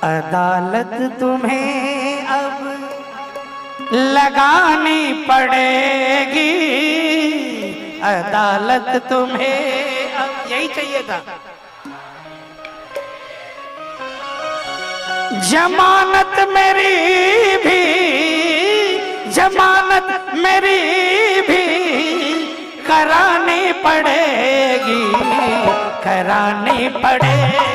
अदालत तुम्हें अब लगानी पड़ेगी, अदालत तुम्हें अब, यही चाहिए था। जमानत मेरी भी, जमानत मेरी भी करानी पड़ेगी, करानी पड़ेगी।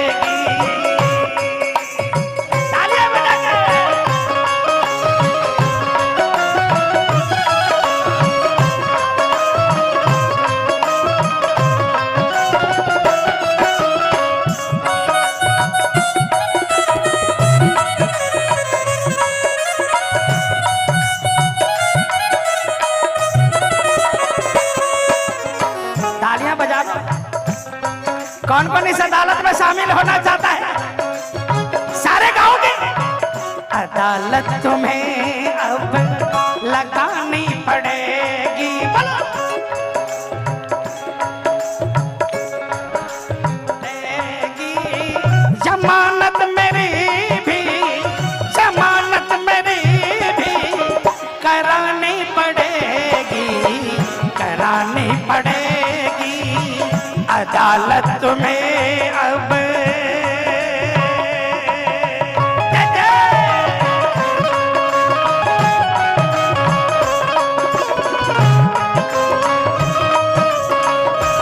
कौन कौन इस अदालत में शामिल होना चाहता है? सारे गाँव के। अदालत तुम्हें अब लगानी पड़ेगी, बोलो। जमानत मेरी भी, जमानत मेरी भी करानी पड़ेगी, करानी पड़ेगी। अदालत तुम्हें अब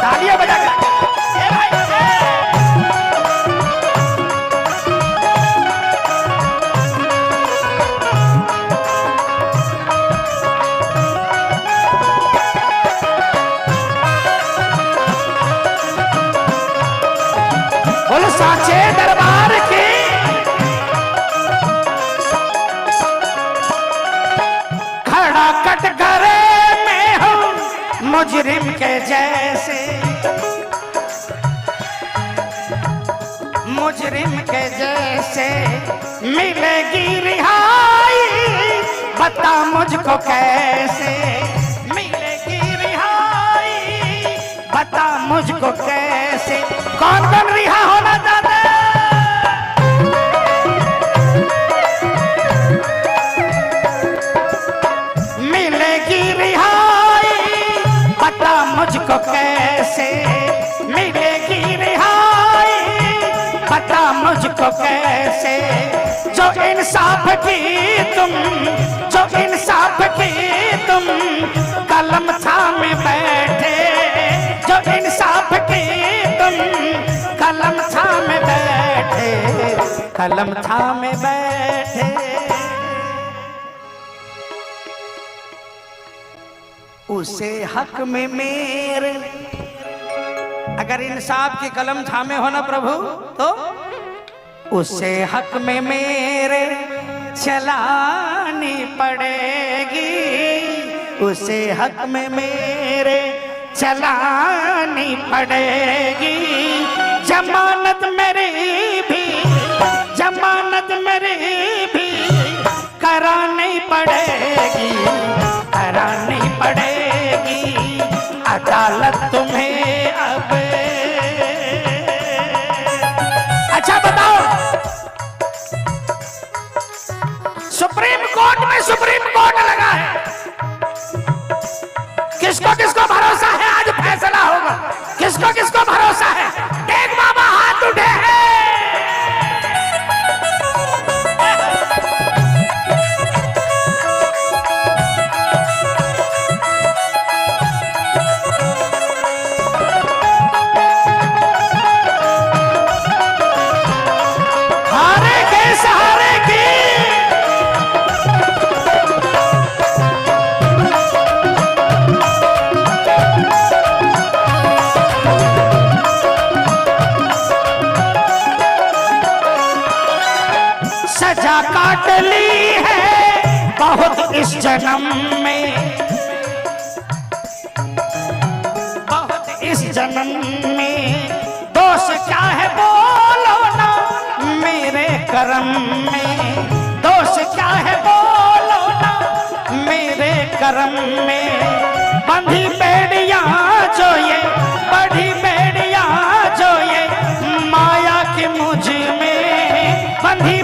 तालियां बजा कर साचे दरबार की। खड़ा कटघरे में हूँ मुजरिम के जैसे, मुजरिम के जैसे मिलेगी रिहाई, बता मुझको कैसे मिलेगी रिहाई, बता मुझको कैसे। कौन कौन रिहा होना चाहता है? मिलेगी रिहाई, बता मुझको कैसे मिलेगी रिहाई, बता मुझको कैसे। जो इंसाफ की तुम, जो इंसाफ की तुम कलम थामे बैठे, जो इंसाफ की तुम कलम थामे बैठे, कलम थामे बैठे। उसे हक में मेरे, अगर इंसाफ की कलम थामे हो ना प्रभु, तो उसे हक में मेरे चलानी पड़ेगी, उसे हक में मेरे चलानी पड़ेगी। जमानत मेरी भी, जमानत मेरी भी करानी पड़ेगी, करानी पड़ेगी। अदालत तुम्हें अब, अच्छा बताओ, सुप्रीम कोर्ट में सुप्रीम कोर्ट लगा है, किसको किसको भरोसा है आज फैसला होगा? किसको किसको भरोसा है? देख बाबा हाथ उठे हैं। हारे के सहारे की सजा काट ली है बहुत इस जन्म में, बहुत इस जन्म में। दोष क्या है बोलो ना मेरे कर्म में, दोष क्या है बोलो ना मेरे कर्म में। बंधी बेड़ियां जो ये, बड़ी बेड़ियां जो ये माया की मुझ में, बंधी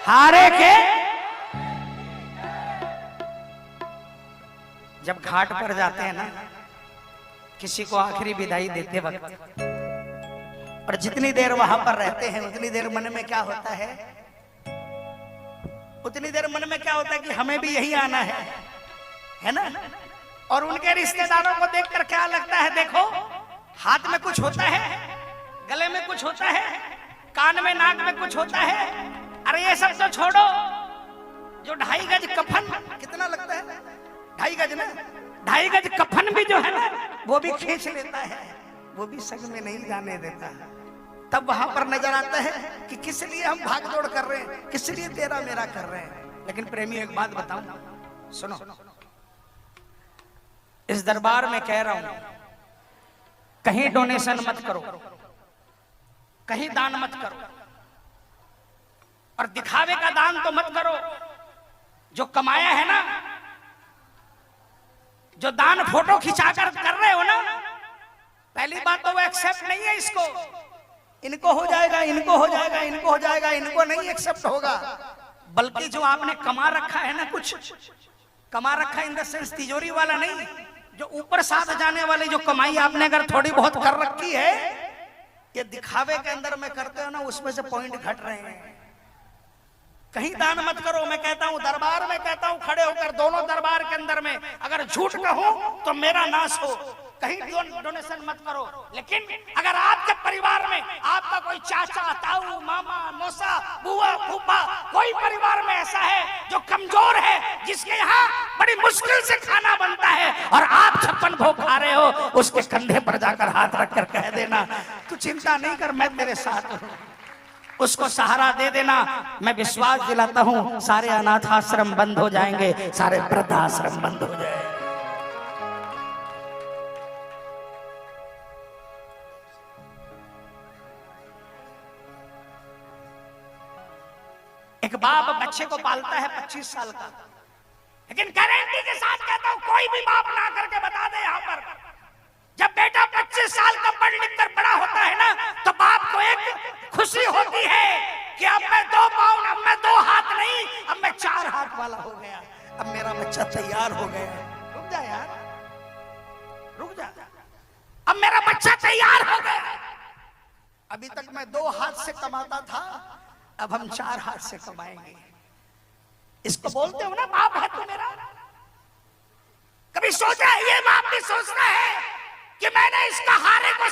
हारे के जब घाट पर जाते हैं ना, किसी को आखिरी विदाई देते वक्त, और जितनी देर वहां पर रहते हैं उतनी देर मन में क्या होता है, उतनी देर मन में क्या होता है कि हमें भी यही आना है ना। और उनके रिश्तेदारों को देखकर क्या लगता है, देखो हाथ में कुछ होता है, गले में कुछ होता है, कान में नाक में कुछ होता है। अरे ये सब तो छोड़ो, जो 2.5 गज कफन, कितना लगता है 2.5 गज ना, 2.5 गज कफन भी जो है ना वो भी खींच लेता है, वो भी संग में नहीं जाने देता। तब वहां पर नजर आता है कि किस लिए हम भाग दौड़ कर रहे हैं, किस लिए तेरा मेरा कर रहे हैं। लेकिन प्रेमी एक बात बताऊं, सुनो, इस दरबार में कह रहा हूं, कहीं डोनेशन मत करो, कहीं दान मत करो, और दिखावे का दान तो मत करो। जो कमाया है ना, जो दान फोटो खिंचाकर कर रहे हो ना, पहली बात तो वो एक्सेप्ट नहीं है इसको, इनको हो जाएगा, इनको हो जाएगा, इनको हो जाएगा, इनको नहीं एक्सेप्ट होगा। बल्कि जो आपने कमा रखा है ना, कुछ कमा रखा इन द सेंस तिजोरी वाला नहीं, जो ऊपर साथ जाने वाली जो कमाई आपने अगर थोड़ी बहुत कर रखी है, ये दिखावे के अंदर में करते हो ना, उसमें से पॉइंट घट रहे हैं। कहीं दान मत करो। मैं कहता हूं, दरबार में कहता हूं, खड़े होकर दोनों दरबार के अंदर में अगर झूठ कहूं तो मेरा नाश हो, कहीं डोनेशन मत करो। लेकिन अगर आपके परिवार में आपका कोई चाचा, ताऊ, मामा, मौसा, बुआ, फूफा, कोई परिवार में ऐसा है जो कमजोर है, जिसके यहाँ बड़ी मुश्किल से खाना बनता है, और आप 56 भोग खा रहे हो, उसके कंधे पर जाकर हाथ रखकर कह देना, तू चिंता नहीं कर, मैं तेरे साथ हूं, उसको सहारा दे देना। मैं विश्वास दिलाता हूं, सारे अनाथ आश्रम बंद हो जाएंगे, सारे वृद्धाश्रम बंद हो जाएंगे। एक बाप बच्चे को पालता है 25 साल का, लेकिन गारंटी के साथ कहता हूं, कोई भी बाप ना करके बता दे यहां पर, जब बेटा 25 साल का पढ़ लिख कर बड़ा होता है ना, तो बाप को एक खुशी होती है कि अब मैं 2 पाँव, अब मैं 2 हाथ नहीं, अब मैं 4 हाथ वाला हो गया, अब मेरा बच्चा तैयार हो गया। रुक जा यार, रुक जा, अब मेरा बच्चा तैयार हो गया। अभी तक मैं 2 हाथ से कमाता था, अब हम 4 हाथ से कमाएंगे। इसको बोलते हो ना, बाप है तू मेरा। कभी सोचा है, ये बाप भी सोचता है कि मैंने इसका हारे को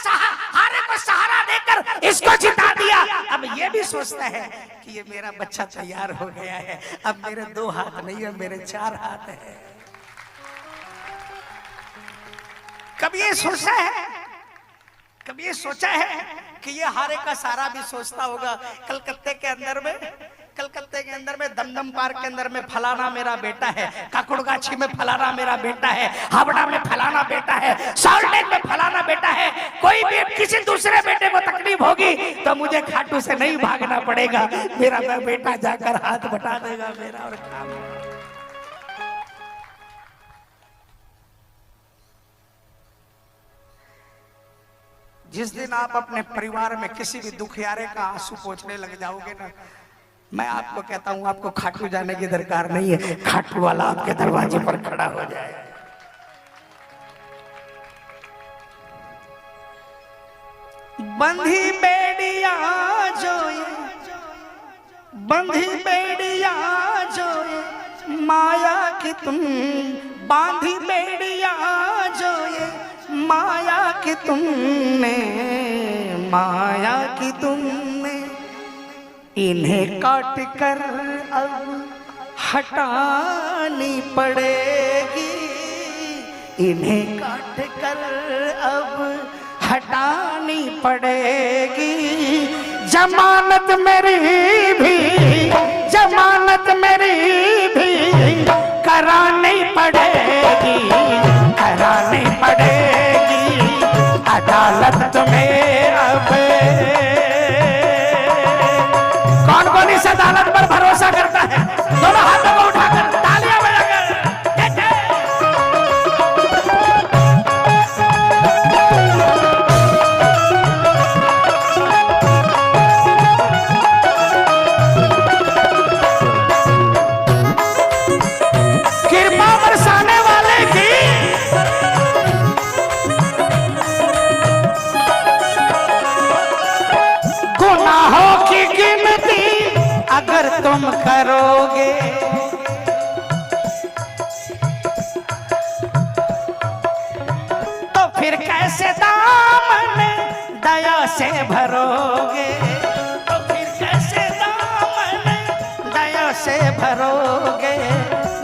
सहारा देकर इसको जिता दिया। अब ये भी सोचता है कि ये मेरा बच्चा तैयार हो गया है, अब मेरे 2 हाथ नहीं है, मेरे 4 हाथ है। कभी ये सोचा है, कभी ये सोचा है कि ये हारे का सहारा भी सोचता होगा। कलकत्ते के अंदर में दमदम पार्क के अंदर में फलाना मेरा बेटा है, काकुड़गाछी में फलाना मेरा बेटा है, हावड़ा में फलाना बेटा है, सॉल्टेक में फलाना बेटा है। कोई भी किसी दूसरे बेटे को तकलीफ होगी तो मुझे खाटू से नहीं भागना पड़ेगा, मेरा बेटा जाकर हाथ बटा देगा मेरा और काम। जिस दिन आप अपने परिवार में किसी भी दुखियारे का आंसू पोंछने लग जाओगे ना, मैं आपको कहता हूं, आपको खाटू जाने की दरकार नहीं है, खाटू वाला आपके दरवाजे पर खड़ा हो जाए। बंधी बेड़िया जोए, बंधी बेड़िया जोए, माया की तुम बांधी बेड़िया जोए, माया की तुमने, माया की तुमने, इन्हें काट कर अब हटानी पड़ेगी, इन्हें काट कर अब हटानी पड़ेगी। जमानत मेरी भी, जमानत मेरी भी करानी पड़ेगी, करानी पड़ेगी। अदालत तुम्हें अब, कौन कौन इस अदालत पर भरोसा करता है? दोनों हाथों को उठाकर तालियां बजाकर तुम करोगे। तो फिर कैसे दामन दया से भरोगे, तो फिर कैसे दामन दया से भरोगे।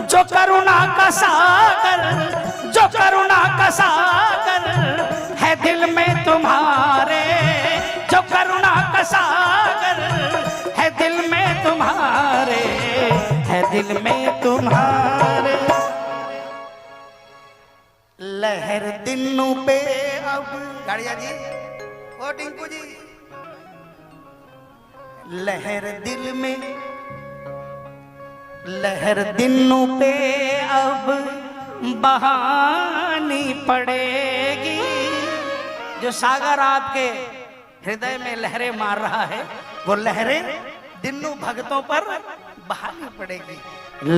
जो करुणा का सागर, जो करुणा का सागर है दिल में तुम्हारे, जो करुणा का सागर है दिल में तुम्हारे, है दिल में तुम्हारे। लहर दिनों पे अब गाड़िया जी, ओ टिंकू जी, लहर दिल में, लहर दिनों पे अब बहानी पड़ेगी। जो सागर आपके हृदय में लहरें मार रहा है, वो लहरें दिनों भक्तों पर बहानी पड़ेगी।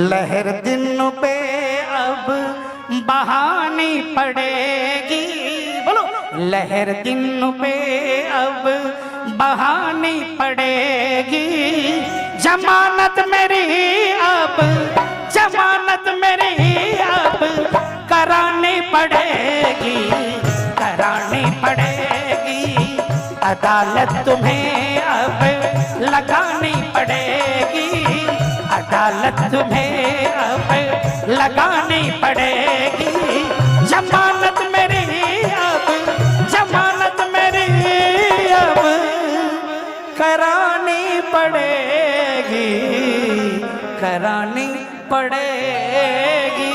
लहर दिनों पे अब बहानी पड़ेगी, बोलो। लहर दिनों पे अब बहानी पड़ेगी। जमानत मेरी अब, जमानत मेरी अब करानी पड़ेगी, करानी पड़ेगी। अदालत तुम्हें अब लगानी पड़ेगी, अदालत तुम्हें अब लगानी पड़ेगी। जमानत मेरी अब, जमानत मेरी अब करानी पड़ेगी, करानी पड़ेगी।